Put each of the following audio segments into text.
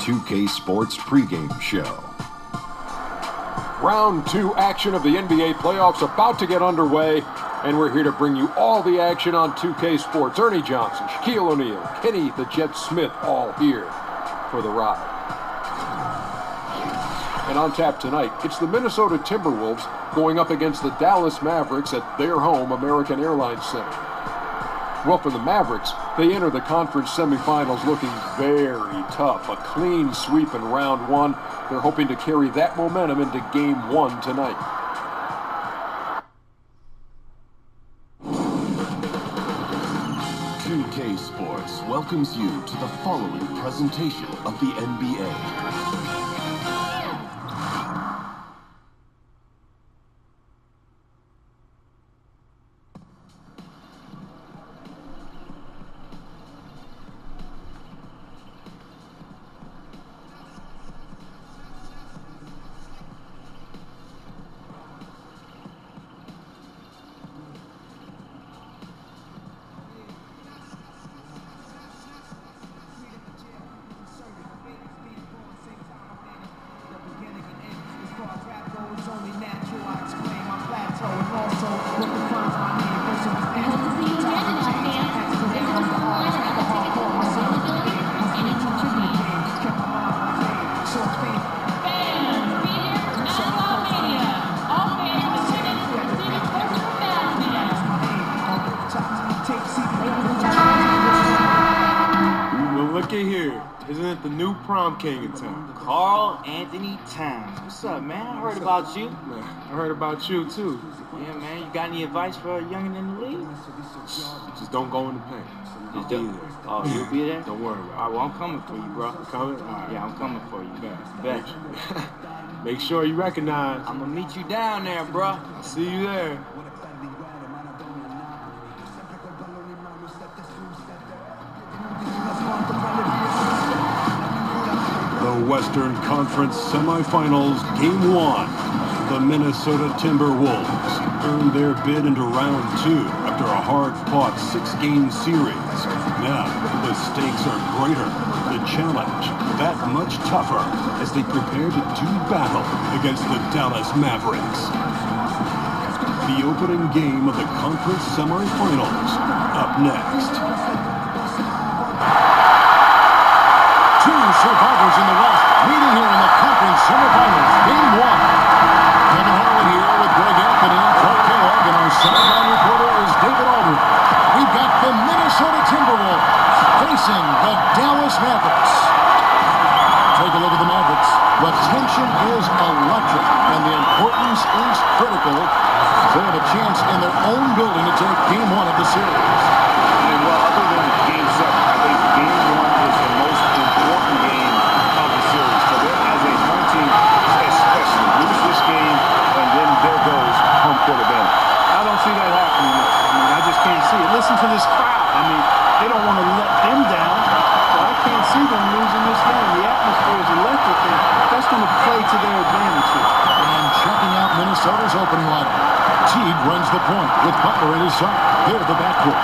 2K Sports pregame show. Round 2 action of the NBA playoffs about to get underway, and we're here to bring you all the action on 2K Sports. Ernie Johnson, Shaquille O'Neal, Kenny the Jet Smith, all here for the ride. And on tap tonight, it's the Minnesota Timberwolves going up against the Dallas Mavericks at their home, American Airlines Center. Well, for the Mavericks, they enter the Conference Semifinals looking very tough. A clean sweep in round 1. They're hoping to carry that momentum into game 1 tonight. K Sports welcomes you to the following presentation of the NBA. Isn't it the new prom king in town? Carl Anthony Towns. What's up, man? I heard about you. Man, I heard about you, too. Yeah, man. You got any advice for a youngin' in the league? Just don't go in the paint. Just be there. Oh, you'll be there? Don't worry about it. All right, well, I'm coming for you, bro. You coming? All right. Yeah, I'm coming for you. Bet. Make sure you recognize. I'm going to meet you down there, bro. See you there. The Western Conference Semifinals, Game 1. The Minnesota Timberwolves earned their bid into round 2 after a hard-fought 6-game series. Now, the stakes are greater, the challenge that much tougher as they prepare to do battle against the Dallas Mavericks. The opening game of the Conference Semifinals, up next. Two survivors in the West meeting here in the Conference Semifinals, Game 1. Kevin Harlan here with Greg Anthony and Clark Kellogg, and our sideline reporter is David Aldridge. We've got the Minnesota Timberwolves facing the Dallas Mavericks. Take a look at the Mavericks. The tension is electric, and the importance is critical. They have a chance in their own building to take Game 1 of the series. Well, other than Game 7, I think Game 1 is the most important game of the series. So as a home team, especially lose this game, and then there goes home court advantage. I don't see that happening. I mean, I just can't see it. Listen to this crowd. I mean, they don't want to let them down, but I can't see them losing this game. The atmosphere is electric, and that's going to play to their advantage here. And checking out Minnesota's opening lineup. Teague runs the point with Butler at his side. Here the backcourt.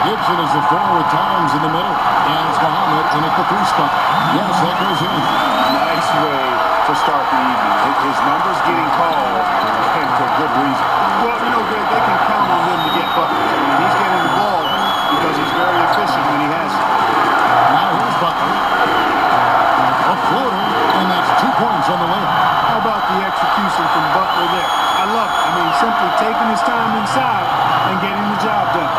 Gibson is the forward, Towns in the middle, and it's Muhammad in at the 3 spot. Yes, that goes in. Nice way to start the evening. His numbers getting called, and for good reason. Well, you know, Greg, they can count on him to get buckets. I mean, he's getting the ball because he's very efficient when he has it. Now here's Butler. A floater, and that's 2 points on the layup. How about the execution from Butler there? I love it. I mean, simply taking his time inside and getting the job done.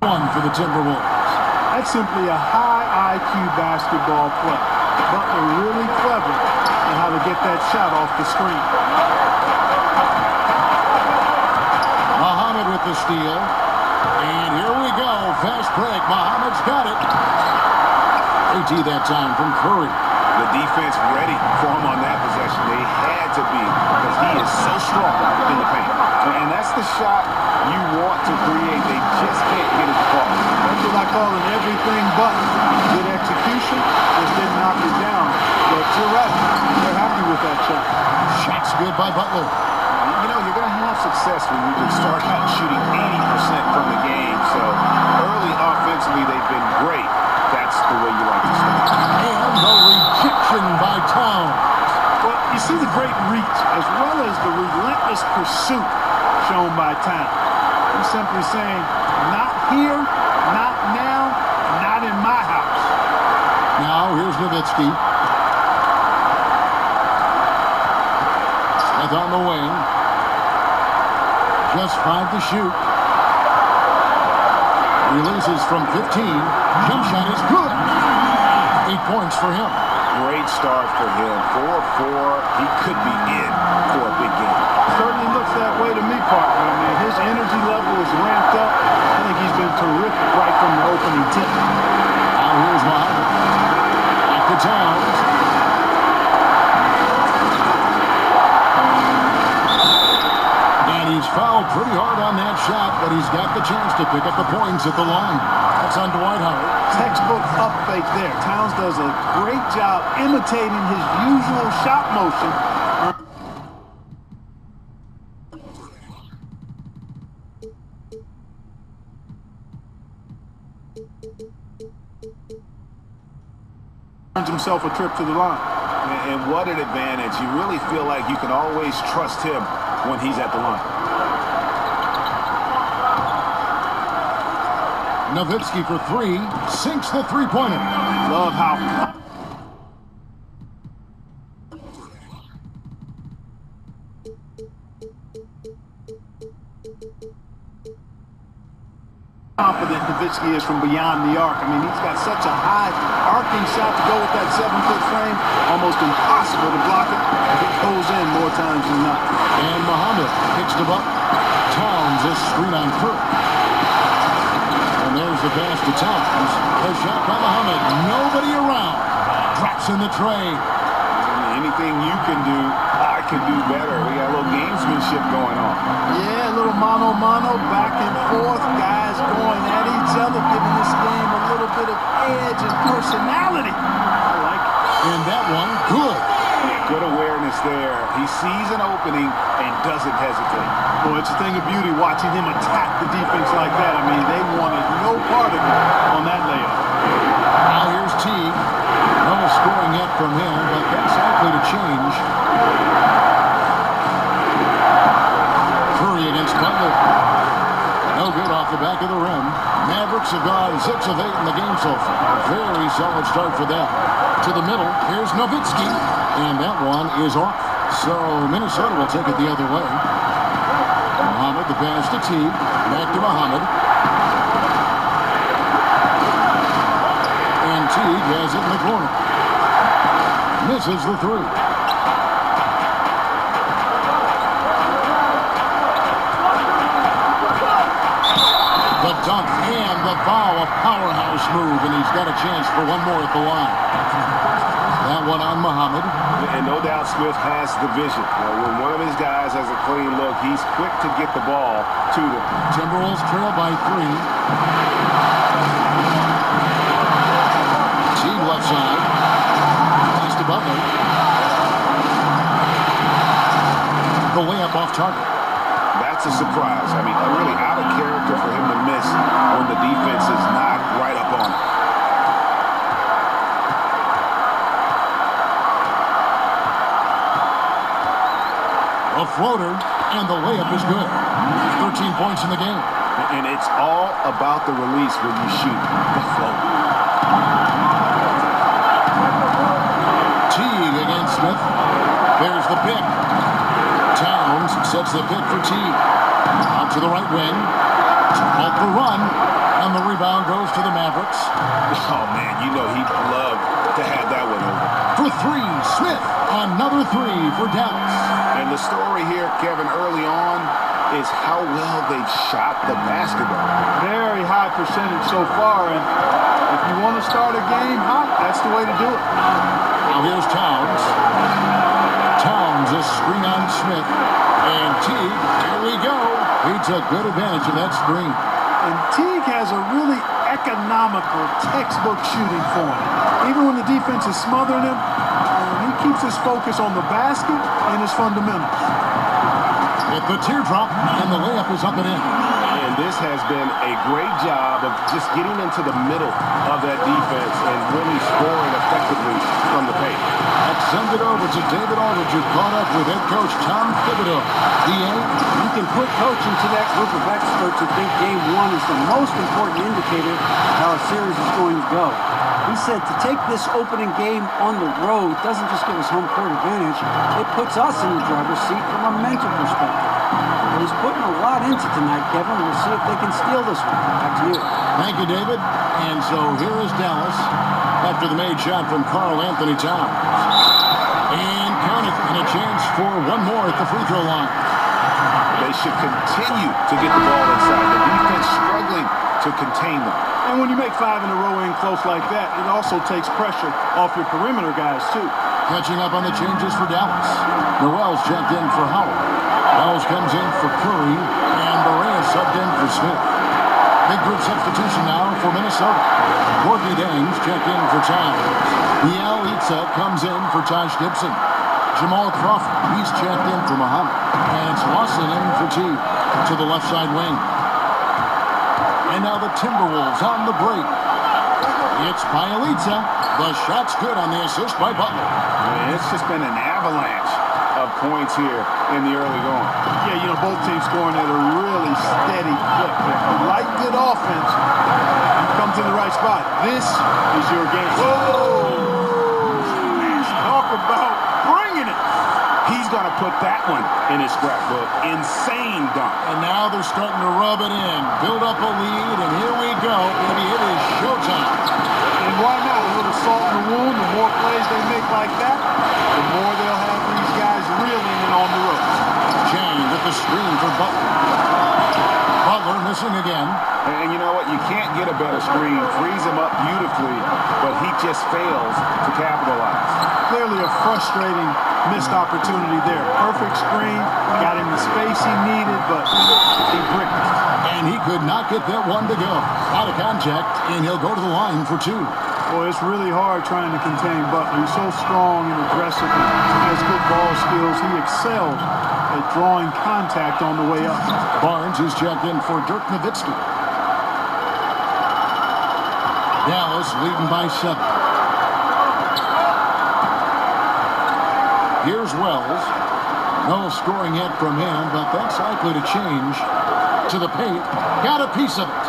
One for the Timberwolves. That's simply a high IQ basketball play. Butler really clever in how to get that shot off the screen. Muhammad with the steal. And here we go. Fast break. Muhammad's got it. AT that time from Curry. The defense ready for him on that possession. They had to be because he is so strong in the paint. And that's the shot you want to create. They just can't get it to fall. That's what I call an everything but. Good execution, just didn't knock it down. But you're right. They're happy with that shot. Shot's good by Butler. You know, you're going to have success when you can start out shooting 80% from the game. So early offensively, they've been great. That's the way you like to start. And the rejection by Towns. Well, you see the great reach as well as the relentless pursuit shown by Towns. He's simply saying, not here, not now, not in my house. Now here's Nowitzki. Smith on the wing. Just 5 to shoot. Releases from 15. Jump shot is good. 8 points for him. Great start for him. 4-4. He could be in for a big game. Certainly looks that way to me, partner. I mean, his energy level is ramped up. I think he's been terrific right from the opening tip. Now here's Muhammad. Back to Towns. And he's fouled pretty hard on that shot, but he's got the chance to pick up the points at the line. That's on Dwight Howard. Textbook up fake there. Towns does a great job imitating his usual shot motion. Earns himself a trip to the line. And what an advantage. You really feel like you can always trust him when he's at the line. Nowitzki for 3. Sinks the three-pointer. Love how confident Nowitzki is from beyond the arc. I mean, he's got such a high arcing shot to go with that 7-foot frame. Almost impossible to block it. It goes in more times than not. And Muhammad picks the buck. Towns is screen on Kirk. And there's the pass to Towns. The shot by Muhammad. Nobody around. Drops in the tray. Anything you can do, I can do better. We got a little gamesmanship going on. Yeah, a little mano-mano, back and forth. Guys going at each other, giving this game a little bit of edge and personality. I like it. And that one, good. Good awareness there. He sees an opening and doesn't hesitate. Boy, it's a thing of beauty watching him attack the defense like that. I mean, they wanted no part of it on that layup. Now here's Teague. No scoring yet from him, but that's likely to change. Curry against Butler. No good off the back of the rim. Mavericks have gone 6 of 8 in the game so far. Very solid start for them. To the middle, here's Nowitzki. And that one is off. So Minnesota will take it the other way. Muhammad, the pass to Teague. Back to Muhammad. And Teague has it in the corner. Misses the 3. The dunk and the foul, a powerhouse move, and he's got a chance for one more at the line. That one on Muhammad. And no doubt Smith has the vision. When one of his guys has a clean look, he's quick to get the ball to them. Timberwolves trail by 3. Teague left side. Pass to Butler. The layup off target. That's a surprise. I mean, really out of character for him to miss when the defense is not right up on it. A floater, and the layup is good. 13 points in the game. And it's all about the release when you shoot the float. Teague against Smith. There's the pick. Towns sets the pick for Teague. Out to the right wing. To halt the run. And the rebound goes to the Mavericks. Oh, man, you know he'd love to have that one over. For three, Smith. Another three for Dallas. And the story here, Kevin, early on is how well they've shot the basketball. Very high percentage so far, and if you want to start a game hot, that's the way to do it. Now here's Towns. Towns, a screen on Smith. And Teague, here we go. He took good advantage of that screen. And Teague has a really economical textbook shooting form. Even when the defense is smothering him, he keeps his focus on the basket and his fundamentals. With the teardrop, and the layup is up and in. And this has been a great job of just getting into the middle of that defense and really scoring effectively from the paint. Let's send it over to David Aldridge, who caught up with head coach Tom Thibodeau. You can put coaching to that group of experts who think game one is the most important indicator of how a series is going to go. He said to take this opening game on the road doesn't just give us home court advantage, it puts us in the driver's seat from a mental perspective. But he's putting a lot into tonight, Kevin. We'll see if they can steal this one. Back to you. Thank you, David. And so here is Dallas after the made shot from Karl Anthony Towns. And count it, and a chance for one more at the free throw line. They should continue to get the ball inside. The defense struggling to contain them. And when you make 5 in a row in close like that, it also takes pressure off your perimeter guys, too. Catching up on the changes for Dallas. Noel's checked in for Howard. Howells comes in for Curry, and Barea subbed in for Smith. Big group substitution now for Minnesota. Courtney Dames checked in for Towns. Bielitsa comes in for Taj Gibson. Jamal Crawford, he's checked in for Muhammad. And it's Lawson in for T to the left side wing. And now the Timberwolves on the break. It's Bielitsa. The shot's good on the assist by Butler. Man, it's just been an avalanche of points here in the early going. Yeah, you know, both teams scoring at a really steady clip. If you like good offense, you come to the right spot. This is your game. Whoa! Talk about bringing it. He's going to put that one in his scrapbook. Insane dunk. And now they're starting to rub it in. Build up a lead, and here we go. Baby, it is showtime. And why not? A little salt in the wound. The more plays they make like that, the more they'll have these guys reeling and on the ropes. Chang with the screen for Butler. Butler missing again. And you know what? You can't get a better screen. Frees him up beautifully, but he just fails to capitalize. Clearly a frustrating missed opportunity there. Perfect screen, got him the space he needed, but he bricked it. And he could not get that one to go. Out of contact, and he'll go to the line for two. Boy, it's really hard trying to contain Butler. He's so strong and aggressive and has good ball skills. He excels at drawing contact on the way up. Barnes is checked in for Dirk Nowitzki. Dallas leading by 7. Here's Wells. No scoring yet from him, but that's likely to change. To the paint. Got a piece of it.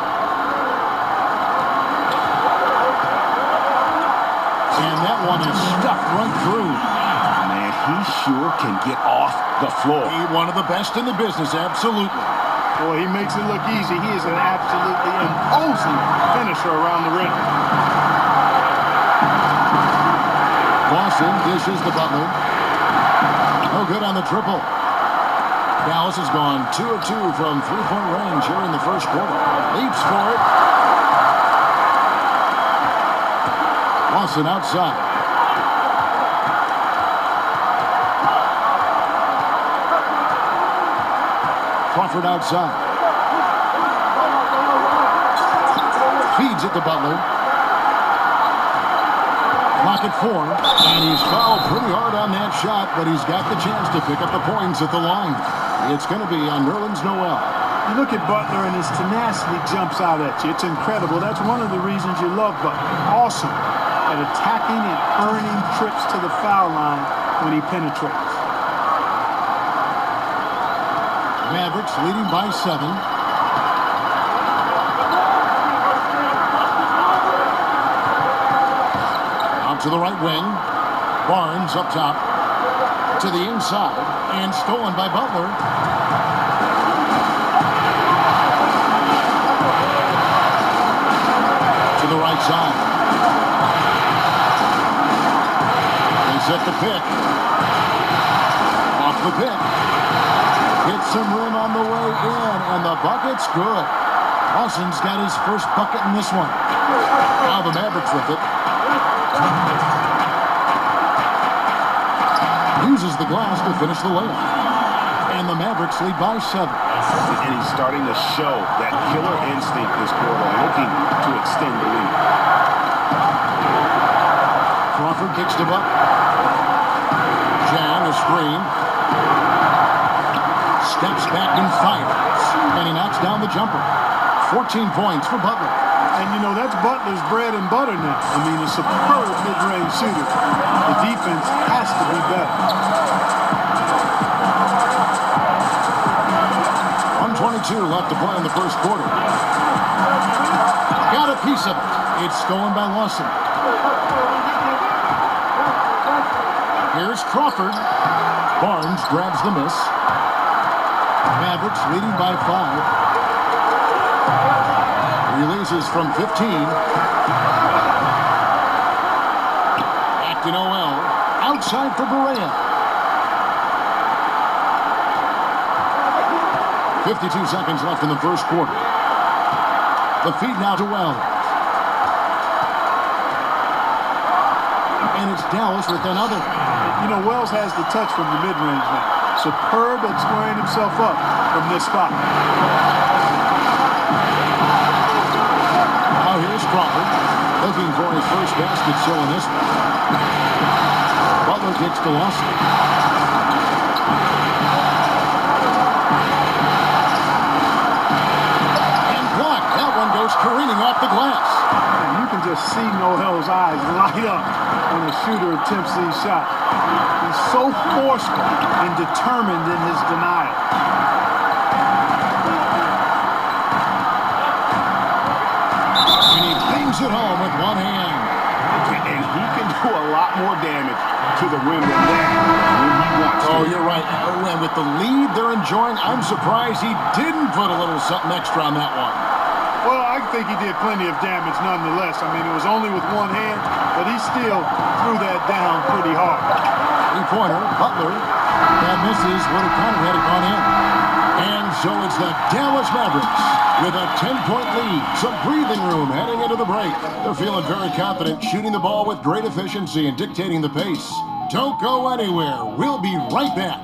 And that one is stuffed right through. Man, he sure can get off the floor. He one of the best in the business, absolutely. Boy, he makes it look easy. He is an absolutely imposing finisher around the rim. Lawson dishes to Butler. No good on the triple. Dallas has gone 2 of 2 from three-point range here in the first quarter. Leaps for it. Lawson outside. Crawford outside. Feeds it to Butler. Clock at 4, and he's fouled pretty hard on that shot, but he's got the chance to pick up the points at the line. It's going to be on Nerlens Noel. You look at Butler, and his tenacity jumps out at you. It's incredible. That's one of the reasons you love Butler. Awesome at attacking and earning trips to the foul line when he penetrates. Mavericks leading by 7. To the right wing. Barnes up top. To the inside. And stolen by Butler. outside. They set the pick. Off the pick. Hits some rim on the way in, and the bucket's good. Lawson's got his first bucket in this one. Now the Mavericks with it. Uses the glass to finish the layup. And the Mavericks lead by 7. And he's starting to show that killer instinct this quarter, looking to extend the lead. Crawford kicks to Buck. Jan, a screen. Steps back and fires. And he knocks down the jumper. 14 points for Butler. And, you know, that's Butler's bread and butter now. I mean, a superb mid-range shooter. The defense has to be better. 1:22 left to play in the first quarter. Got a piece of it. It's stolen by Lawson. Here's Crawford. Barnes grabs the miss. Mavericks leading by 5. Releases from 15. Back to Noel. Outside for Berea. 52 seconds left in the first quarter. The feed now to Wells. And it's Dallas with another. You know, Wells has the touch from the mid-range now. Superb at squaring himself up from this spot. Now here's Crawford, looking for his first basket still in this one. Butler kicks to Lawson. And blocked. That one goes careening off the glass. And you can just see Noel's eyes light up when a shooter attempts these shots. He's so forceful and determined in his denial. It home with one hand. And he can do a lot more damage to the rim than that when he wants to. Oh, you're right. Oh, and with the lead they're enjoying, I'm surprised he didn't put a little something extra on that one. Well, I think he did plenty of damage nonetheless. I mean, it was only with one hand, but he still threw that down pretty hard. Three-pointer, Butler. That misses, would have kind of had it gone in. And so it's the Dallas Mavericks with a 10-point lead. Some breathing room heading into the break. They're feeling very confident, shooting the ball with great efficiency and dictating the pace. Don't go anywhere. We'll be right back.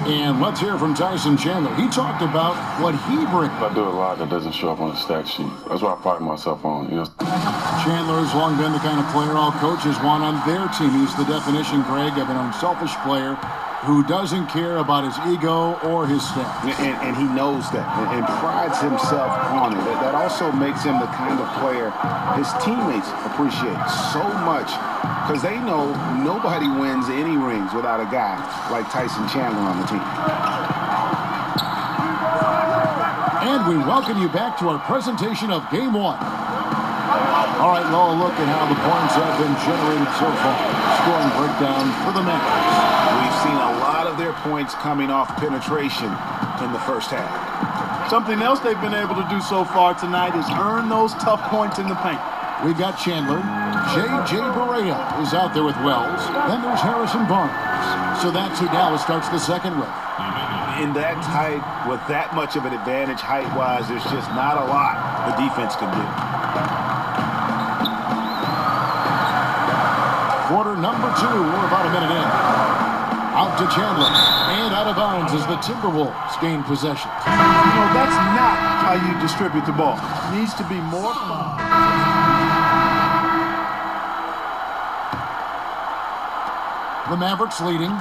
And let's hear from Tyson Chandler. He talked about what he brings. I do a lot that doesn't show up on the stat sheet. That's what I pride myself on. Chandler has long been the kind of player all coaches want on their team. He's the definition, Greg, of an unselfish player who doesn't care about his ego or his stats. And he knows that and prides himself on it. That also makes him the kind of player his teammates appreciate so much because they know nobody wins any rings without a guy like Tyson Chandler on the team. And we welcome you back to our presentation of Game 1. All right, well, a look at how the points have been generated so far. Scoring breakdown for the Mavericks. We've seen a lot of their points coming off penetration in the first half. Something else they've been able to do so far tonight is earn those tough points in the paint. We've got Chandler. J.J. Berea is out there with Wells. Then there's Harrison Barnes. So that's who Dallas starts the second with. In that tight, with that much of an advantage height-wise, there's just not a lot the defense can do. Quarter number 2, we're about a minute in. Out to Chandler, and out of bounds as the Timberwolves gain possession. You know, that's not how you distribute the ball. It needs to be more fun. The Mavericks leading.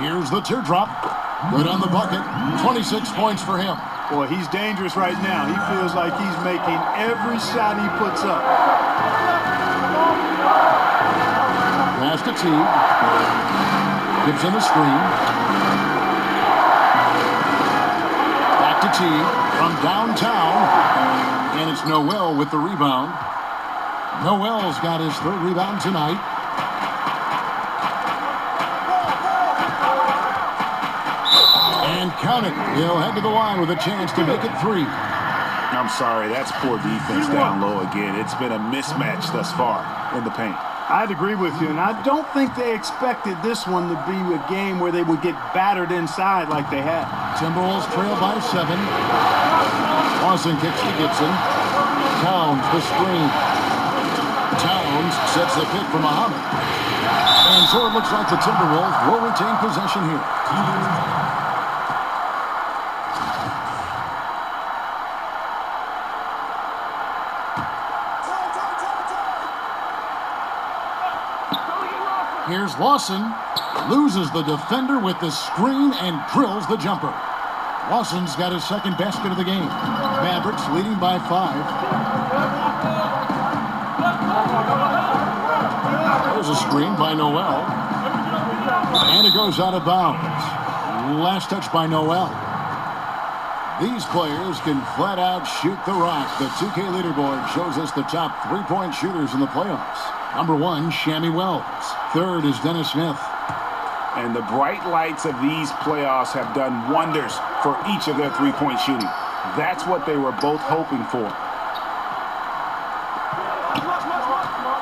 Here's the teardrop. Good on the bucket. 26 points for him. Boy, he's dangerous right now. He feels like he's making every shot he puts up. Pass to Teague. Gives him a screen. Back to Teague from downtown. And it's Noel with the rebound. Noel's got his third rebound tonight. And count it. He'll head to the line with a chance to make it 3. I'm sorry, that's poor defense down low again. It's been a mismatch thus far in the paint. I'd agree with you, and I don't think they expected this one to be a game where they would get battered inside like they had. Timberwolves trail by 7. Lawson kicks to Gibson. Towns the screen. Towns sets the pick for Muhammad. And so it looks like the Timberwolves will retain possession here. Here's Lawson, loses the defender with the screen and drills the jumper. Lawson's got his second basket of the game. Mavericks leading by 5. There's a screen by Noel. And it goes out of bounds. Last touch by Noel. These players can flat out shoot the rock. The 2K leaderboard shows us the top 3-point shooters in the playoffs. Number 1, Shammy Wells. Third is Dennis Smith. And the bright lights of these playoffs have done wonders for each of their three-point shooting. That's what they were both hoping for.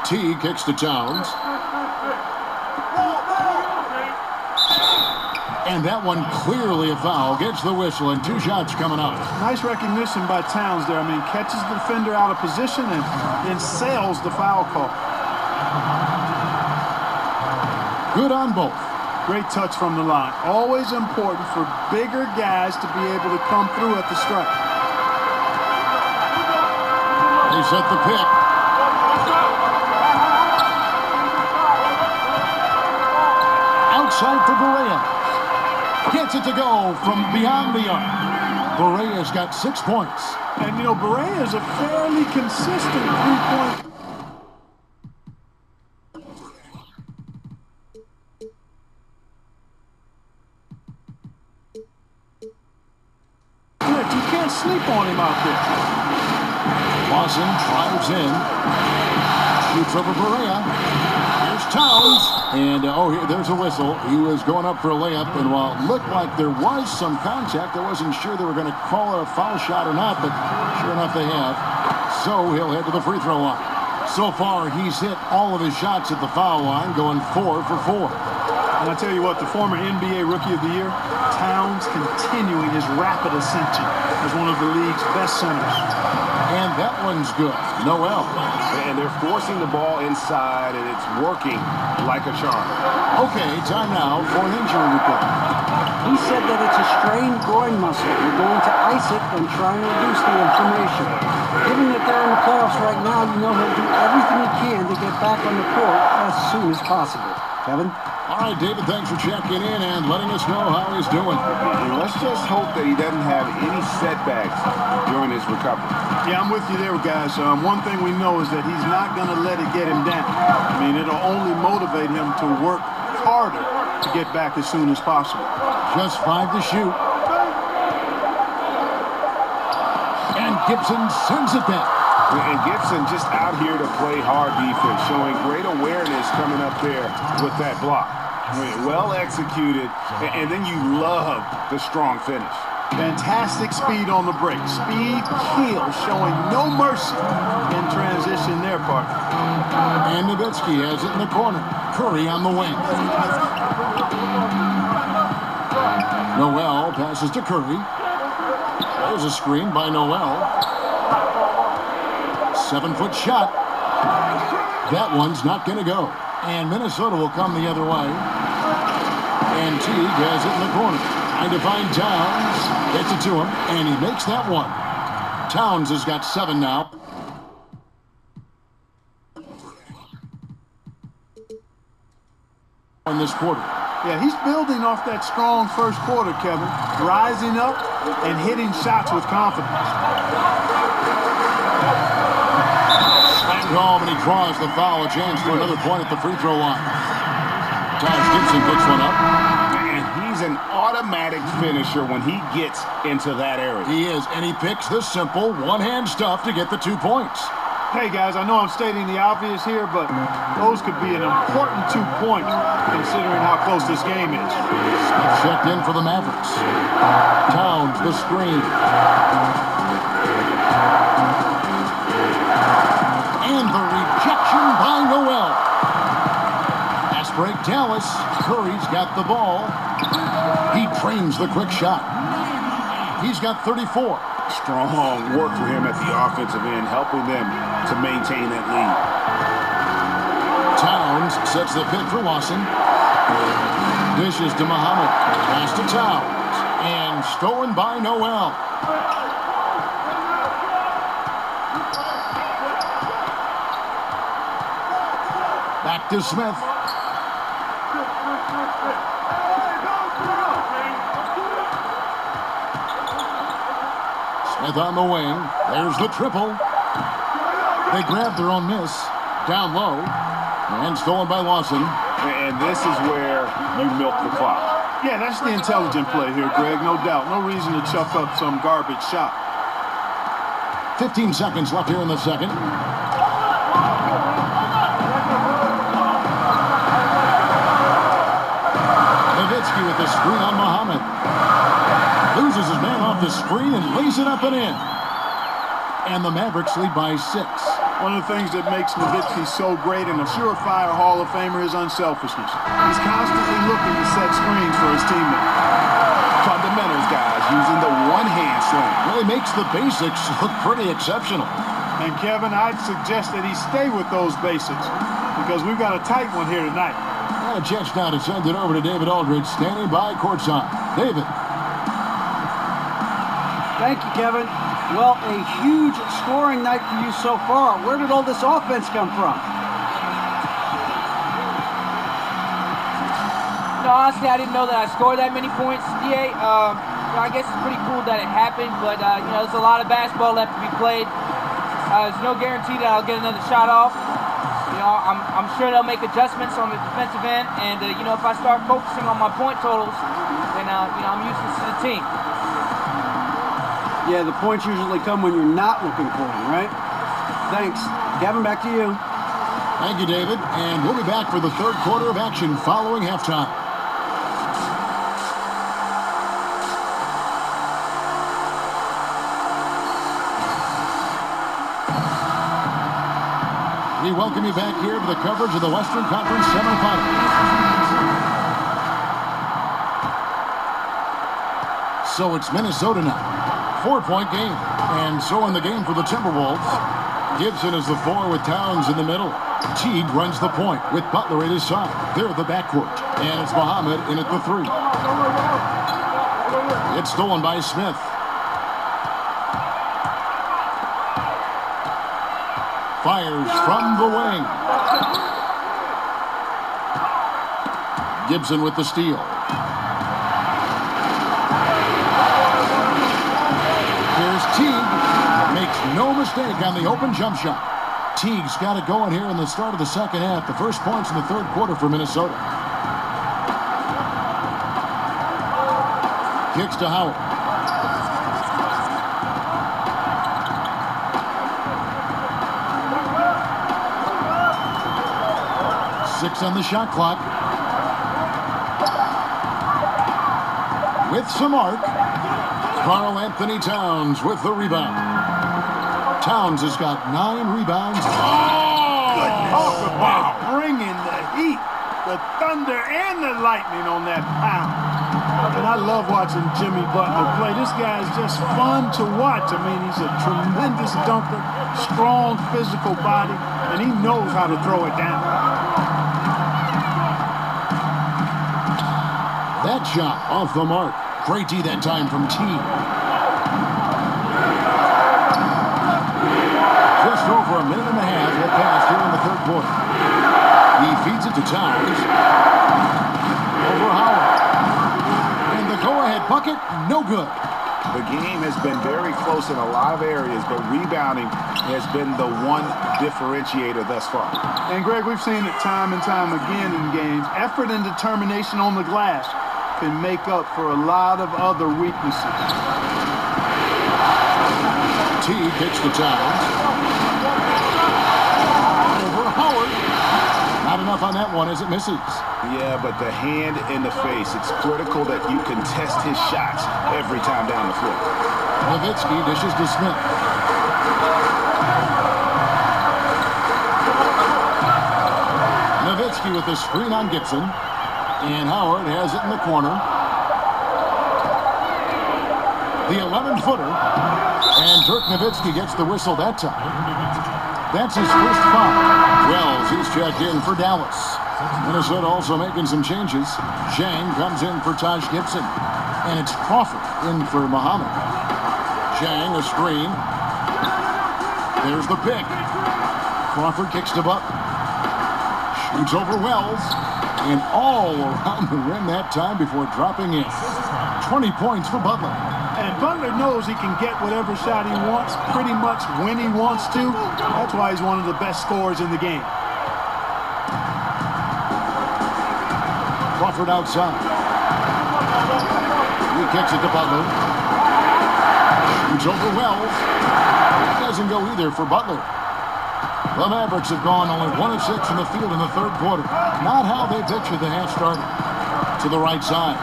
T kicks to Towns. And that one clearly a foul. Gets the whistle and 2 shots coming up. Nice recognition by Towns there. I mean, catches the defender out of position and then sails the foul call. Good on both. Great touch from the line. Always important for bigger guys to be able to come through at the stripe. They set the pick. Outside for Barea. Gets it to go from beyond the arc. Barea's got 6 points. And, you know, Barea is a fairly consistent three-point. You can't sleep on him out there. Lawson drives in. Shoots over Barea. Here's Towns. And, there's a whistle. He was going up for a layup, and while it looked like there was some contact, I wasn't sure they were going to call it a foul shot or not, but sure enough they have. So he'll head to the free throw line. So far, he's hit all of his shots at the foul line, going 4 for 4. And I tell you what, the former NBA Rookie of the Year, Towns continuing his rapid ascension as one of the league's best centers. And that one's good. Noel. And they're forcing the ball inside, and it's working like a charm. Okay, time now for an injury report. He said that it's a strained groin muscle. We're going to ice it and try and reduce the inflammation. Given that they're in the playoffs right now, you know he'll do everything he can to get back on the court as soon as possible. Kevin? All right, David, thanks for checking in and letting us know how he's doing. And let's just hope that he doesn't have any setbacks during his recovery. Yeah, I'm with you there, guys. One thing we know is that he's not going to let it get him down. I mean, it'll only motivate him to work harder to get back as soon as possible. Just 5 to shoot. And Gibson sends it back. And Gibson just out here to play hard defense, showing great awareness coming up there with that block. I mean, well executed, and then you love the strong finish. Fantastic speed on the break. Speed kills, showing no mercy in transition there, partner. And Nowitzki has it in the corner. Curry on the wing. Noel passes to Curry. There's a screen by Noel. 7-foot shot. That one's not going to go. And Minnesota will come the other way. And Teague has it in the corner. Trying to find Towns. Gets it to him. And he makes that one. Towns has got 7 now. In this quarter. Yeah, he's building off that strong first quarter, Kevin. Rising up and hitting shots with confidence. Slammed home, and he draws the foul. A chance for another point at the free throw line. Taj Gibson picks one up. And he's He's an automatic finisher when he gets into that area. He is, and he picks the simple one-hand stuff to get the 2 points. Hey, guys, I know I'm stating the obvious here, but those could be an important 2 points considering how close this game is. Smith checked in for the Mavericks. Towns, the screen. And the rejection by Noel. Fast break, Dallas. Curry's got the ball. He trains the quick shot. He's got 34. Strong work for him at the offensive end, helping them to maintain that lead. Towns sets the pick for Lawson. Dishes to Muhammad. Pass to Towns. And stolen by Noel. Back to Smith. Smith on the wing. There's the triple. They grab their own miss. Down low. And stolen by Lawson. And this is where you milk the clock. Yeah, that's the intelligent play here, Greg. No doubt. No reason to chuck up some garbage shot. 15 seconds left here in the second. Nowitzki with the screen on Muhammad. Loses his man off the screen and lays it up and in. And the Mavericks lead by 6. One of the things that makes Nowitzki so great and a surefire Hall of Famer is unselfishness. He's constantly looking to set screens for his teammates. Fundamentals, guys, using the one-hand slam. Really makes the basics look pretty exceptional. And Kevin, I'd suggest that he stay with those basics because we've got a tight one here tonight. Checks now to send it over to David Aldridge, standing by courtside. David. Thank you, Kevin. Well, a huge scoring night for you so far. Where did all this offense come from? No, honestly, I didn't know that I scored that many points, DA. I guess it's pretty cool that it happened, but, there's a lot of basketball left to be played. There's no guarantee that I'll get another shot off. I'm sure they'll make adjustments on the defensive end, and, if I start focusing on my point totals, then, I'm useless to the team. Yeah, the points usually come when you're not looking for them, right? Thanks. Kevin, back to you. Thank you, David. And we'll be back for the third quarter of action following halftime. We welcome you back here to the coverage of the Western Conference Semifinals. So it's Minnesota now. 4-point game. And so in the game for the Timberwolves, Gibson is the 4 with Towns in the middle. Teague runs the point with Butler at his side. They're the backcourt. And it's Muhammad in at the 3. It's stolen by Smith. Fires from the wing. Gibson with the steal. Here's Teague. Makes no mistake on the open jump shot. Teague's got it going here in the start of the second half. The first points in the third quarter for Minnesota. Kicks to Howard. Six on the shot clock. With some arc. Karl Anthony Towns with the rebound. Towns has got 9 rebounds. Talk about bringing the heat, the thunder, and the lightning on that pound. And I love watching Jimmy Butler play. This guy is just fun to watch. I mean, he's a tremendous dunker, strong physical body, and he knows how to throw it down. That shot off the mark. Great D that time from T. Just over a minute and a half will pass here in the third quarter. He feeds it to Towns. Over Howard. And the go-ahead bucket, no good. The game has been very close in a lot of areas, but rebounding has been the one differentiator thus far. And, Greg, we've seen it time and time again in games. Effort and determination on the glass. can make up for a lot of other weaknesses. T kicks to Towns. Over Howard. Not enough on that one as it misses. Yeah, but the hand in the face, it's critical that you contest his shots every time down the floor. Nowitzki dishes to Smith. Nowitzki with the screen on Gibson. And Howard has it in the corner. The 11-footer. And Dirk Nowitzki gets the whistle that time. That's his first foul. Wells is checked in for Dallas. Minnesota also making some changes. Zhang comes in for Taj Gibson. And it's Crawford in for Muhammad. Zhang, a screen. There's the pick. Crawford kicks to Butler. Shoots over Wells. And all around the rim that time before dropping in. 20 points for Butler. And Butler knows he can get whatever shot he wants pretty much when he wants to. That's why he's one of the best scorers in the game. Crawford outside. He kicks it to Butler. Shoots over Wells. It doesn't go either for Butler. The Mavericks have gone only 1 of 6 from the field in the third quarter. Not how they pictured the half started. To the right side.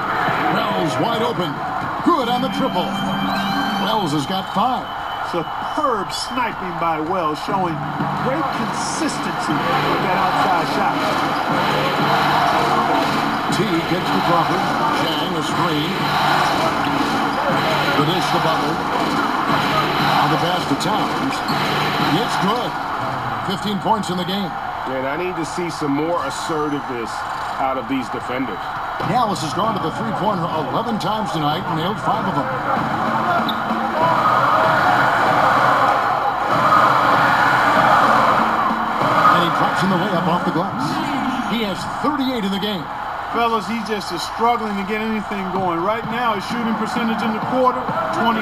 Wells wide open. Good on the triple. Wells has got 5. Superb sniping by Wells, showing great consistency with that outside shot. T gets to Crawford. Zhang a screen. The dish to Butler. On the pass to Towns. It's good. 15 points in the game. And I need to see some more assertiveness out of these defenders. Dallas has gone to the three-pointer 11 times tonight and nailed 5 of them. And he drops in the layup off the glass. He has 38 in the game. Fellas, he just is struggling to get anything going. Right now, his shooting percentage in the quarter, 20%.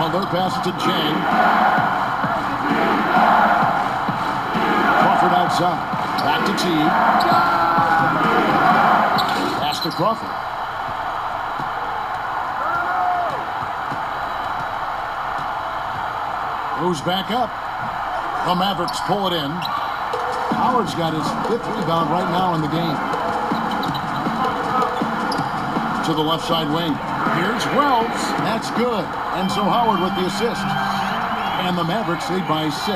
Well, their pass to Zhang. Crawford outside. Back to T. Pass to Crawford. Goes back up. The Mavericks pull it in. Howard's got his 5th rebound right now in the game. To the left side wing. Here's Wells. That's good. And so Howard with the assist. And the Mavericks lead by 6.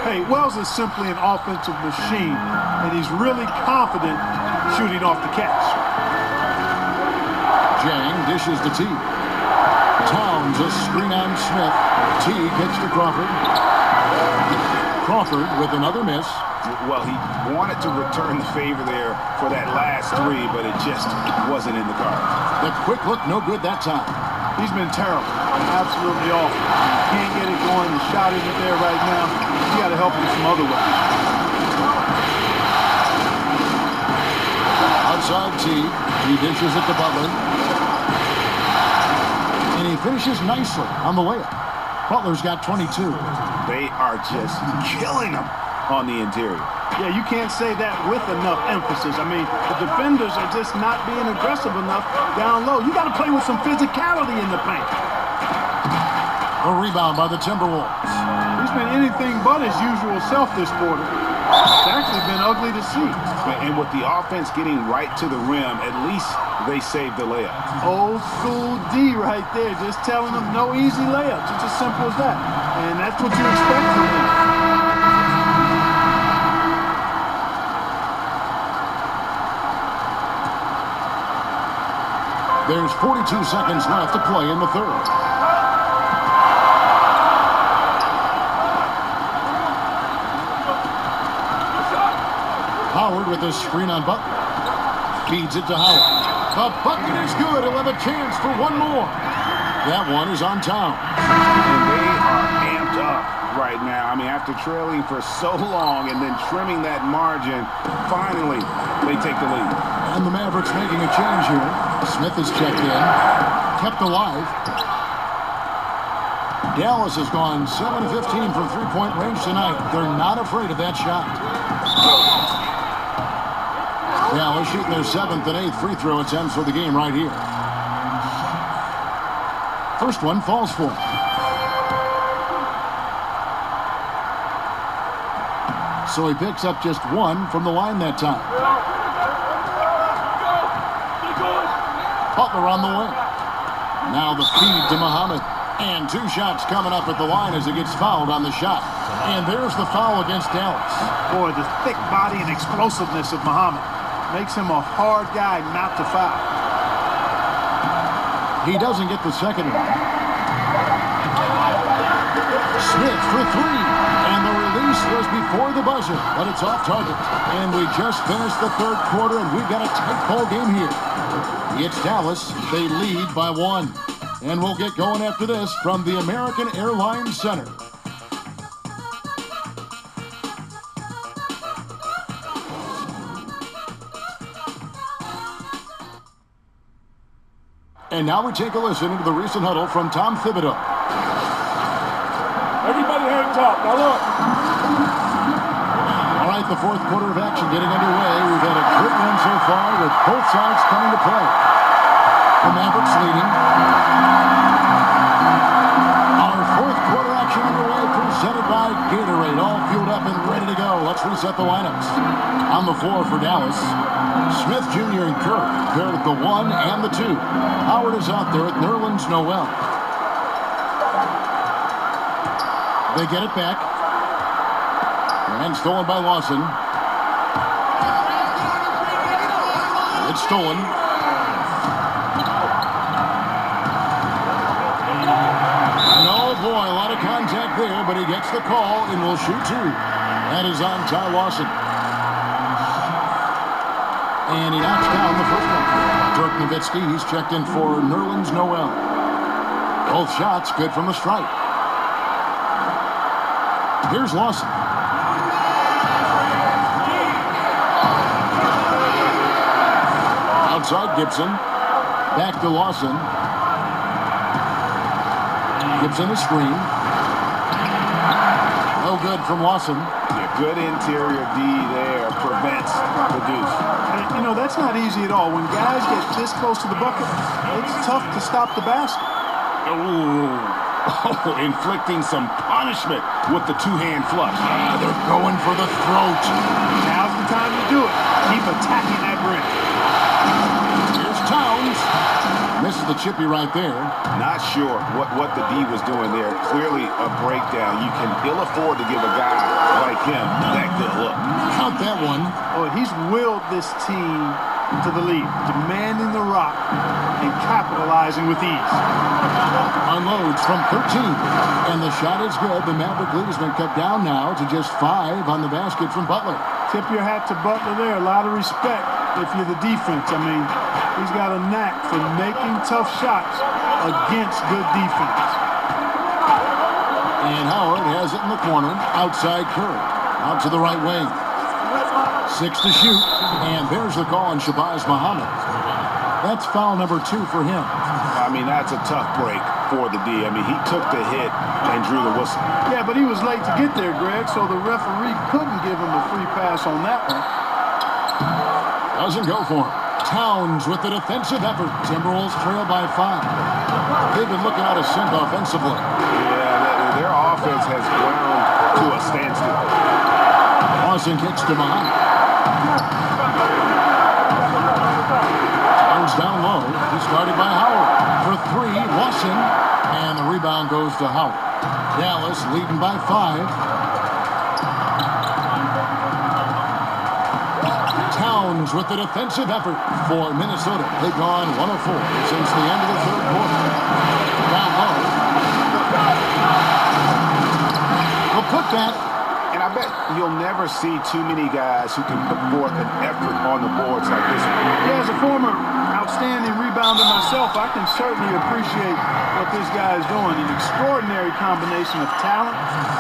Hey, Wells is simply an offensive machine, and he's really confident shooting off the catch. Zhang dishes to T. Towns a screen on Smith. T kicks to Crawford. Crawford with another miss. Well, he wanted to return the favor there for that last 3, but it just wasn't in the cards. The quick look, no good that time. He's been terrible. Absolutely awful. Can't get it going. The shot isn't there right now. You got to help him some other way. Outside T. He dishes it to Butler. And he finishes nicely on the layup. Butler's got 22. They are just killing him on the interior. Yeah, you can't say that with enough emphasis. I mean, the defenders are just not being aggressive enough down low. You got to play with some physicality in the paint. A rebound by the Timberwolves. He's been anything but his usual self this quarter. It's actually been ugly to see. And with the offense getting right to the rim, at least they saved the layup. Old school D right there, just telling them no easy layups. It's as simple as that. And that's what you expect from them. There's 42 seconds left to play in the third. Howard with a screen on Butler. Feeds it to Howard. The bucket is good. He'll have a chance for one more. That one is on Towns. And they are amped up right now. I mean, after trailing for so long and then trimming that margin, finally they take the lead. And the Mavericks making a change here. Smith is checked in. Kept alive. Dallas has gone 7 of 15 from three-point range tonight. They're not afraid of that shot. Dallas shooting their 7th and 8th free throw attempts for the game right here. First one falls for him. So he picks up just one from the line that time. Butler on the wing. Now the feed to Muhammad. And 2 shots coming up at the line as he gets fouled on the shot. And there's the foul against Dallas. Boy, the thick body and explosiveness of Muhammad makes him a hard guy not to foul. He doesn't get the second one. Smith for 3. And the release was before the buzzer, but it's off target. And we just finished the 3rd quarter, and we've got a tight ball game here. It's Dallas. They lead by 1. And we'll get going after this from the American Airlines Center. And now we take a listen into the recent huddle from Tom Thibodeau. Everybody hands up. Now look. All right, the 4th quarter of action getting underway. We've had a great run so far with both sides coming to play. The Mavericks leading. Our 4th quarter action underway, presented by Gatorade. All fueled up and ready to go. Let's reset the lineups. On the floor for Dallas, Smith Jr. and Kerr paired at the 1 and the 2. Howard is out there at Nerlens Noel. They get it back. And stolen by Lawson. It's stolen. No, boy, a lot of contact there, but he gets the call and will shoot 2. That is on Ty Lawson. And he knocks down the first one. Dirk Nowitzki, he's checked in for Nerlens Noel. Both shots good from the stripe. Here's Lawson. Outside Gibson. Back to Lawson. Gibson a screen. No good from Lawson. Yeah, good interior D there prevents the deuce. And, you know, that's not easy at all. When guys get this close to the bucket, it's tough to stop the basket. Oh, inflicting some punishment with the 2-hand flush. They're going for the throat. Now's the time to do it. Keep attacking that rim. Here's Towns. Misses the chippy right there. Not sure what the D was doing there. Clearly a breakdown. You can ill afford to give a guy like him that good look. Count that one. Oh, he's willed this team to the lead, demanding the rock and capitalizing with ease. Unloads from 13. And the shot is good. The Maverick lead has been cut down now to just 5 on the basket from Butler. Tip your hat to Butler there. A lot of respect if you're the defense. I mean, he's got a knack for making tough shots against good defense. And Howard has it in the corner. Outside Kerr. Out to the right wing. 6 to shoot. And there's the call on Shabazz Muhammad. That's foul number 2 for him. I mean, that's a tough break for the D. I mean, he took the hit and drew the whistle. Yeah, but he was late to get there, Greg, so the referee couldn't give him a free pass on that one. Doesn't go for him. Towns with the defensive effort. Timberwolves trail by 5. They've been looking out of sync offensively. Yeah, their offense has ground to a standstill. Lawson kicks to Muhammad. Towns down low. He's guarded by Howard. For 3, Lawson. And the rebound goes to Howard. Dallas leading by 5. Towns with the defensive effort for Minnesota. They've gone 104 since the end of the 3rd quarter. Down low. The putback. And I bet you'll never see too many guys who can put forth an effort on the boards like this one. Yeah, as a former outstanding rebounder myself, I can certainly appreciate what this guy is doing. An extraordinary combination of talent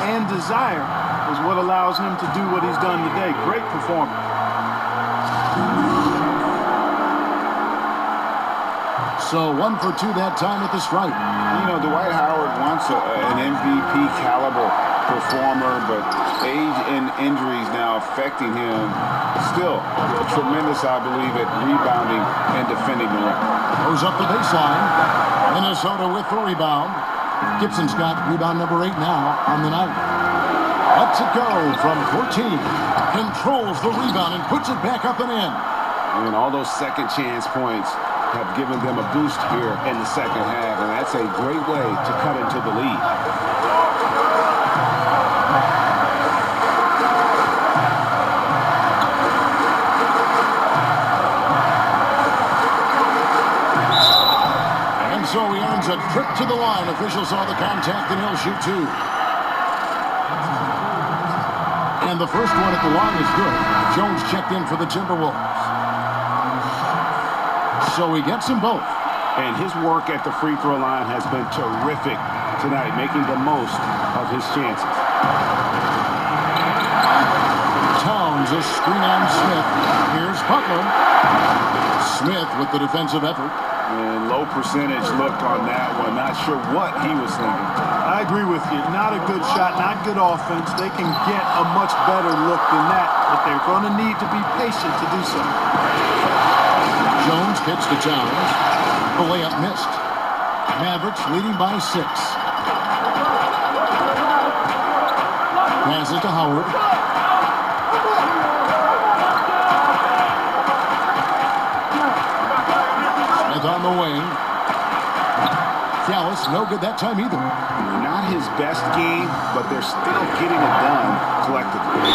and desire is what allows him to do what he's done today. Great performance. So 1 for 2 that time at the stripe. You know, Dwight Howard wants an MVP caliber performer, but age and injuries now affecting him. Still, tremendous, I believe, at rebounding and defending the rim. Goes up the baseline. Minnesota with the rebound. Gibson's got rebound number 8 now on the night. Lets it go from 14. Controls the rebound and puts it back up and in. And all those second chance points have given them a boost here in the second half, and that's a great way to cut into the lead. And so he earns a trip to the line. Officials saw the contact, and he'll shoot 2. And the first one at the line is good. Jones checked in for the Timberwolves. So he gets them both. And his work at the free throw line has been terrific tonight, making the most of his chances. Towns a screen on Smith. Here's Butler. Smith with the defensive effort. And low percentage look on that one. Not sure what he was thinking. I agree with you. Not a good shot, not good offense. They can get a much better look than that, but they're going to need to be patient to do so. Jones kicks to Towns. The layup missed. Mavericks leading by 6. Passes to Howard. Smith on the wing. Dallas, no good that time either. Not his best game, but they're still getting it done collectively.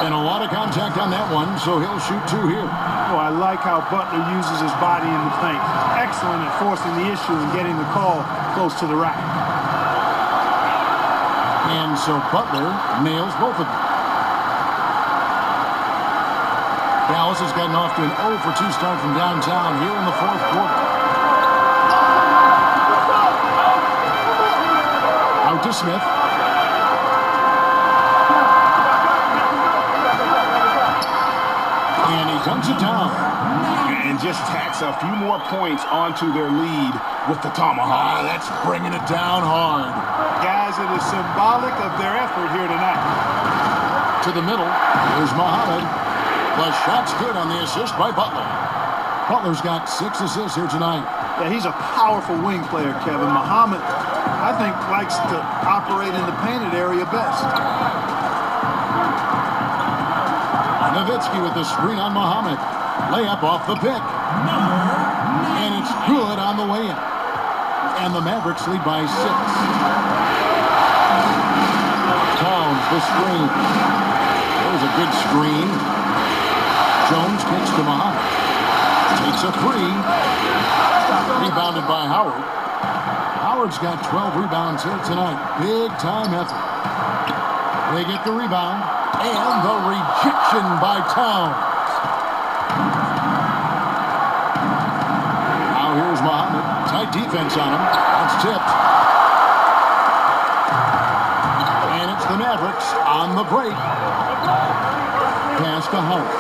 And a lot of contact on that one, so he'll shoot 2 here. Oh, I like how Butler uses his body in the paint. Excellent at forcing the issue and getting the call close to the rack. And so Butler nails both of them. Dallas has gotten off to an 0 for 2 start from downtown here in the 4th quarter. Out to Smith. And he dunks it down. And just tacks a few more points onto their lead with the tomahawk. That's bringing it down hard. Guys, it is symbolic of their effort here tonight. To the middle. Here's Muhammad. The shot's good on the assist by Butler. Butler's got 6 assists here tonight. Yeah, he's a powerful wing player, Kevin. Muhammad, I think, likes to operate in the painted area best. Nowitzki with the screen on Muhammad. Layup off the pick. And it's good on the way in. And the Mavericks lead by 6. Towns the screen. There's a good screen. Jones kicks to Muhammad. Takes a 3. Rebounded by Howard. Howard's got 12 rebounds here tonight. Big time effort. They get the rebound. And the rejection by Towns. Now here's Muhammad. Tight defense on him. That's tipped. And it's the Mavericks on the break. Pass to Howard.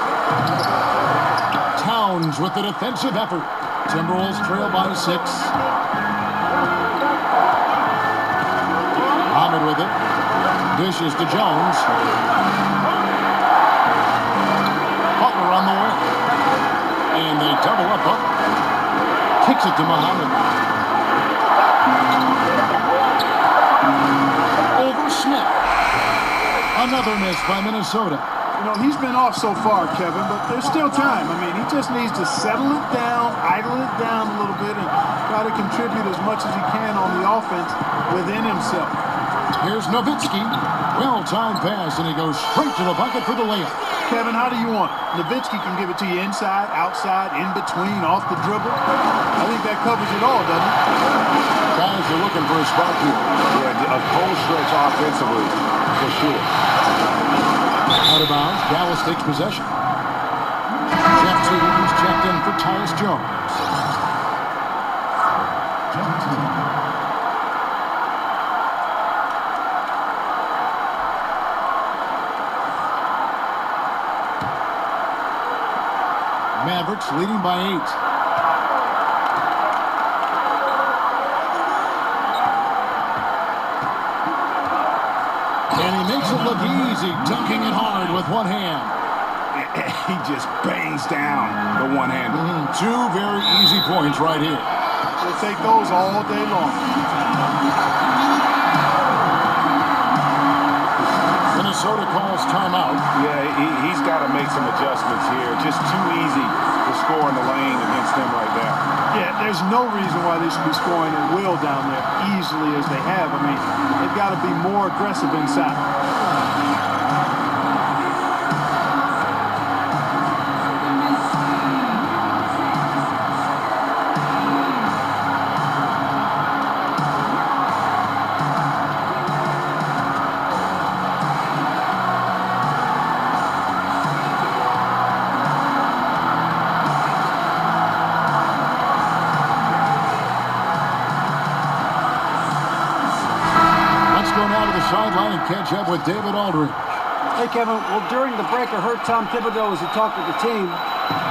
Towns with the defensive effort. Timberwolves trail by 6. Muhammad with it. Dishes to Jones. Butler on the way. And they double up Butler. Kicks it to Muhammad. Over Smith. Another miss by Minnesota. You know, he's been off so far, Kevin, but there's still time. I mean, he just needs to settle it down, idle it down a little bit, and try to contribute as much as he can on the offense within himself. Here's Nowitzki. Well-timed pass, and he goes straight to the bucket for the layup. Kevin, how do you want it? Nowitzki can give it to you inside, outside, in between, off the dribble. I think that covers it all, doesn't it? Guys are looking for a spark here. Yeah, a full stretch offensively, for sure. Out of bounds, Dallas takes possession. Jeff Teague's checked in for Tyus Jones. Mavericks leading by 8. And he makes Doesn't look easy, dunking it hard with one hand. He just bangs down the one-hander. Two very easy points right here. We'll take those all day long. Minnesota calls timeout. Yeah, he's got to make some adjustments here. Just too easy to score in the lane against them right now. Yeah, there's no reason why they should be scoring at will down there easily as they have. I mean, they've got to be more aggressive inside. Sideline and catch up with David Aldridge. Hey, Kevin, well, during the break, I heard Tom Thibodeau as he talked with the team.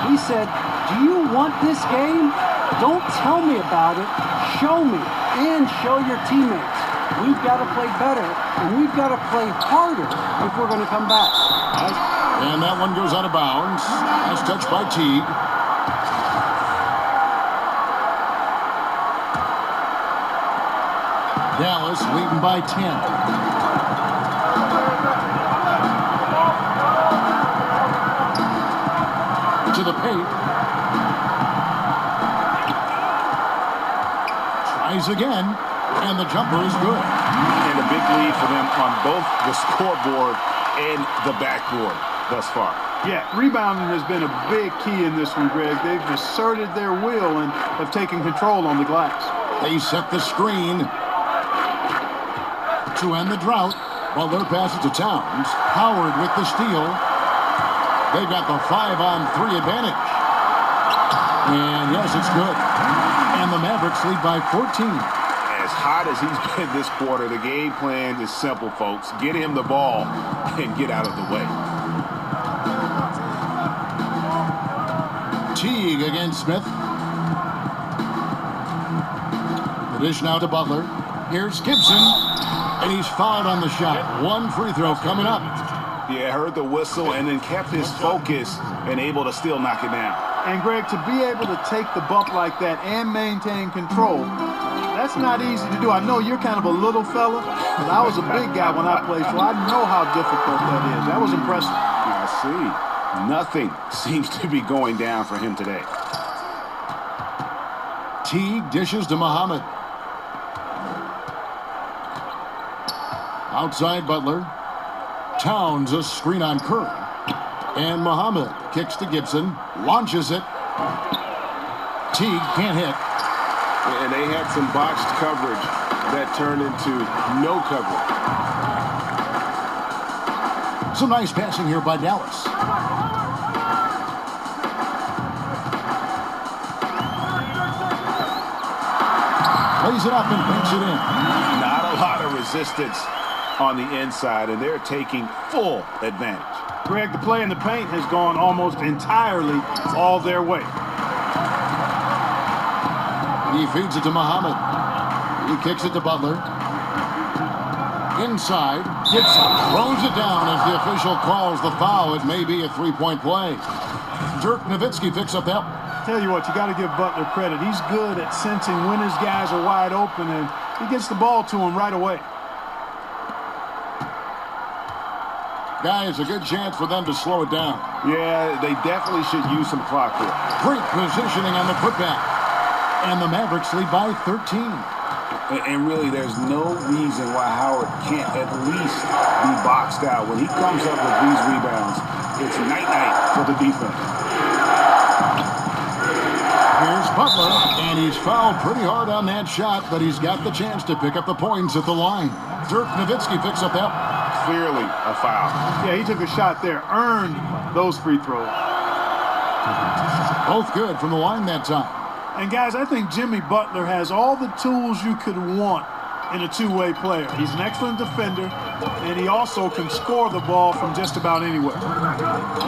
He said, do you want this game? Don't tell me about it. Show me and show your teammates. We've got to play better, and we've got to play harder if we're going to come back. And that one goes out of bounds. Nice touch by Teague. Dallas leading by 10. To the paint. Tries again, and the jumper is good. And a big lead for them on both the scoreboard and the backboard thus far. Yeah, rebounding has been a big key in this one, Greg. They've asserted their will and have taken control on the glass. They set the screen to end the drought. Butler passes to Towns. Howard with the steal. They've got the 5-on-3 advantage. And yes, it's good. And the Mavericks lead by 14. As hot as he's been this quarter, the game plan is simple, folks. Get him the ball and get out of the way. Teague against Smith. The dish now to Butler. Here's Gibson. And he's fouled on the shot. One free throw coming up. Yeah, heard the whistle and then kept his focus and able to still knock it down. And, Greg, to be able to take the bump like that and maintain control, that's not easy to do. I know you're kind of a little fella, but I was a big guy when I played, so I know how difficult that is. That was impressive. I see. Nothing seems to be going down for him today. Teague dishes to Muhammad. Outside Butler. Towns a screen on Curry. And Muhammad kicks to Gibson. Launches it. Teague can't hit. And they had some botched coverage that turned into no coverage. Some nice passing here by Dallas. Plays it up and banks it in. Not a lot of resistance on the inside, and they're taking full advantage. Greg, the play in the paint has gone almost entirely all their way. He feeds it to Muhammad. He kicks it to Butler. Inside, Gibson throws it down as the official calls the foul. It may be a three-point play. Dirk Nowitzki picks up that. Tell you what, you got to give Butler credit. He's good at sensing when his guys are wide open, and he gets the ball to him right away. Guys, a good chance for them to slow it down. Yeah, they definitely should use some clock here. Great positioning on the putback. And the Mavericks lead by 13. And really, there's no reason why Howard can't at least be boxed out. When he comes up with these rebounds, it's night-night for the defense. Here's Butler, and he's fouled pretty hard on that shot, but he's got the chance to pick up the points at the line. Dirk Nowitzki picks up that. Clearly a foul. Yeah, he took a shot there, earned those free throws. Both good from the line that time. And, guys, I think Jimmy Butler has all the tools you could want in a two-way player. He's an excellent defender, and he also can score the ball from just about anywhere.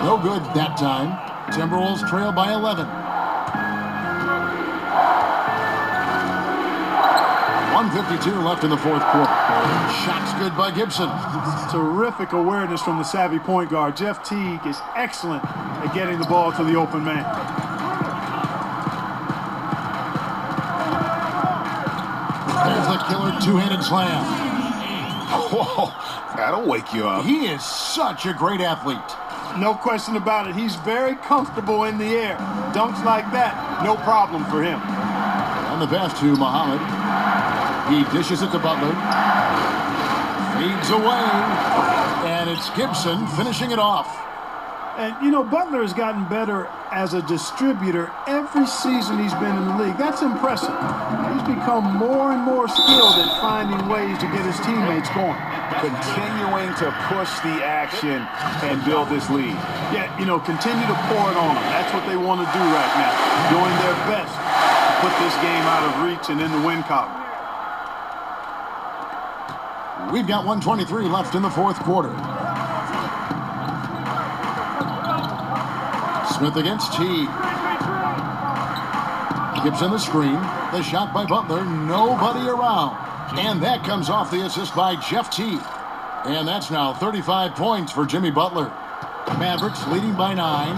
No good that time. Timberwolves trail by 11. 1:52 left in the fourth quarter. Shot's good by Gibson. Terrific awareness from the savvy point guard. Jeff Teague is excellent at getting the ball to the open man. There's the killer two-handed slam. Whoa, that'll wake you up. He is such a great athlete. No question about it. He's very comfortable in the air. Dunks like that, no problem for him. On the pass to Muhammad. He dishes it to Butler. Fades away. And it's Gibson finishing it off. And, you know, Butler has gotten better as a distributor every season he's been in the league. That's impressive. He's become more and more skilled at finding ways to get his teammates going. Continuing to push the action and build this lead. Yeah, you know, continue to pour it on them. That's what they want to do right now. Doing their best to put this game out of reach and in the win column. We've got 1:23 left in the fourth quarter. Smith against Teague. Gibson the screen. The shot by Butler. Nobody around. And that comes off the assist by Jeff Teague. And that's now 35 points for Jimmy Butler. Mavericks leading by 9.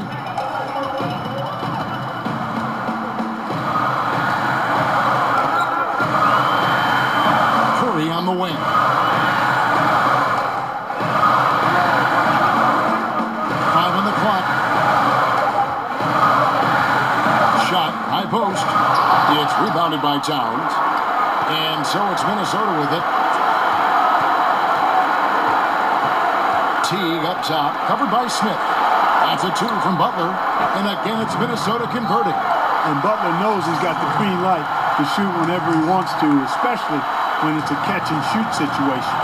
Curry on the wing. High post. It's rebounded by Towns. And so it's Minnesota with it. Teague up top, covered by Smith. That's a 2 from Butler. And again, it's Minnesota converting. And Butler knows he's got the green light to shoot whenever he wants to, especially when it's a catch-and-shoot situation.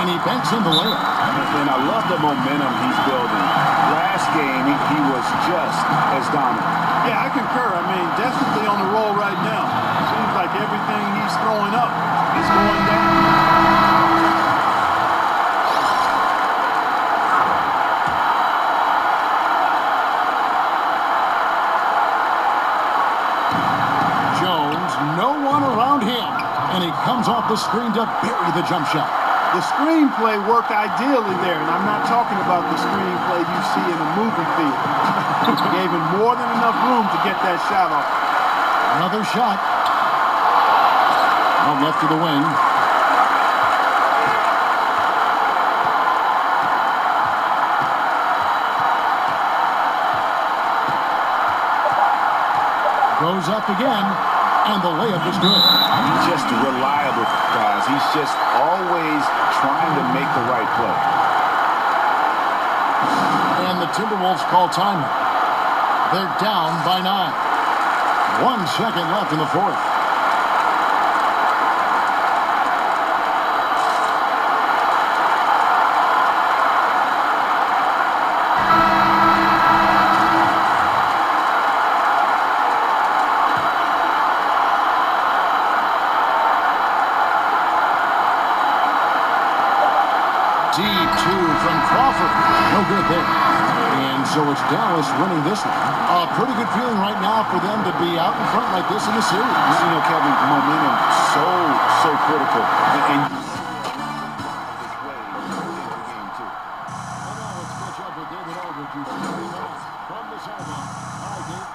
And he banks in the layup. And I love the momentum he's building. Last game, he was just as dominant. Yeah, I concur. I mean, definitely on the roll right now. Seems like everything he's throwing up is going down. Jones, no one around him. And he comes off the screen to bury the jump shot. The screenplay worked ideally there, and I'm not talking about the screenplay you see in a movie theater. Gave him more than enough room to get that shot off. Another shot. Out left to the wing. Goes up again, and the layup is good. Just reliable, guys. He's just always trying to make the right play. And the Timberwolves call timeout. They're down by 9. 1 second left in the fourth. Deep 2 from Crawford. No good there. And so it's Dallas winning this one. A pretty good feeling right now for them to be out in front like this in the series. You know, Kevin, momentum so critical. And let's catch up with David Aldridge, who's coming off from the sideline. All right, Dave.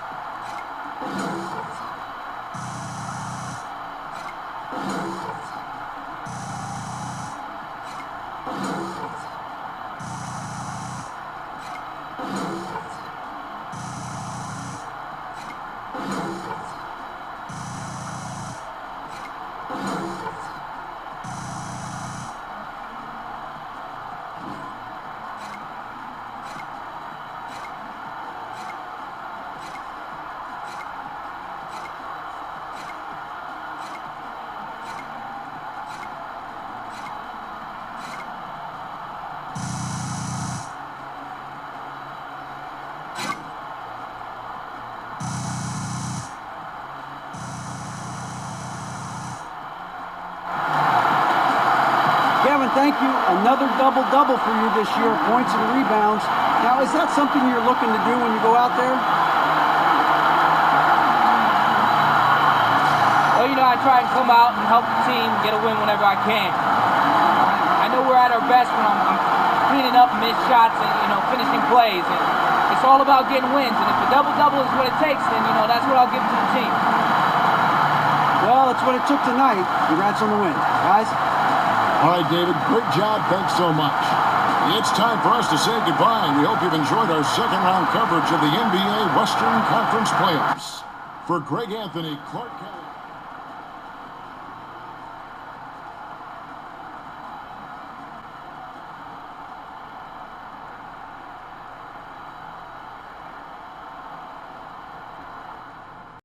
Thank you. Another double-double for you this year, points and rebounds. Now, is that something you're looking to do when you go out there? So, you know, I try and come out and help the team get a win whenever I can. I know we're at our best when I'm cleaning up missed shots and, you know, finishing plays. And it's all about getting wins. And if a double-double is what it takes, then, you know, that's what I'll give to the team. Well, it's what it took tonight. Congrats on the win. Guys? All right, David, great job. Thanks so much. It's time for us to say goodbye. We hope you've enjoyed our second-round coverage of the NBA Western Conference playoffs. For Greg Anthony, Clark Kelly.